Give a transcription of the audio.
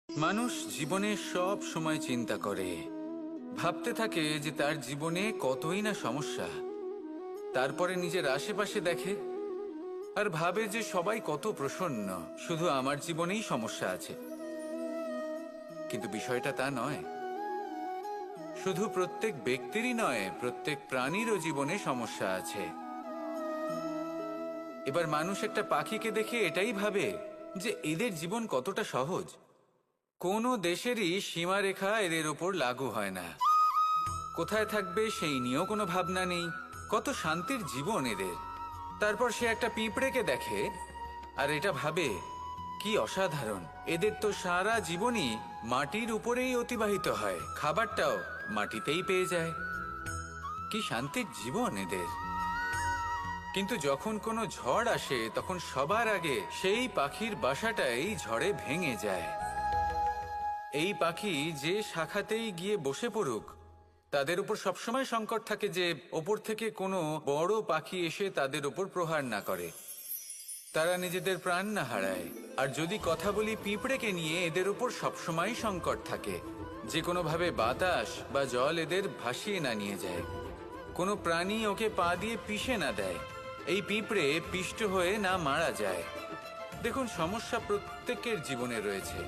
মানুষ জীবনে সব সময় চিন্তা করে, ভাবতে থাকে যে তার জীবনে কতই না সমস্যা। তারপরে নিজের আশেপাশে দেখে আর ভাবে যে সবাই কত প্রসন্ন, শুধু আমার জীবনেই সমস্যা আছে। কিন্তু বিষয়টা তা নয়। শুধু প্রত্যেক ব্যক্তিরই নয়, প্রত্যেক প্রাণীরও জীবনে সমস্যা আছে। এবার মানুষ একটা পাখিকে দেখে এটাই ভাবে যে এদের জীবন কতটা সহজ। কোনো দেশেরই সীমারেখা এদের ওপর লাগু হয় না। কোথায় থাকবে সেই নিয়েও কোনো ভাবনা নেই। কত শান্তির জীবন এদের। তারপর সে একটা পিঁপড়েকে দেখে আর এটা ভাবে কি অসাধারণ, এদের তো সারা জীবনই মাটির উপরেই অতিবাহিত হয়, খাবারটাও মাটিতেই পেয়ে যায়। কি শান্তির জীবন এদের। কিন্তু যখন কোনো ঝড় আসে তখন সবার আগে সেই পাখির বাসাটাই ঝড়ে ভেঙে যায়। এই পাখি যে শাখাতেই গিয়ে বসে পড়ুক, তাদের উপর সবসময় সংকট থাকে যে ওপর থেকে কোনো বড় পাখি এসে তাদের উপর প্রহার না করে, তারা নিজেদের প্রাণ না হারায়। আর যদি কথা বলি পিঁপড়েকে নিয়ে, এদের উপর সবসময় সংকট থাকে যে কোনোভাবে বাতাস বা জল এদের ভাসিয়ে না নিয়ে যায়, কোনো প্রাণী ওকে পা দিয়ে পিষে না দেয়, এই পিঁপড়ে পিষ্ট হয়ে না মারা যায়। দেখুন, সমস্যা প্রত্যেকের জীবনে রয়েছে।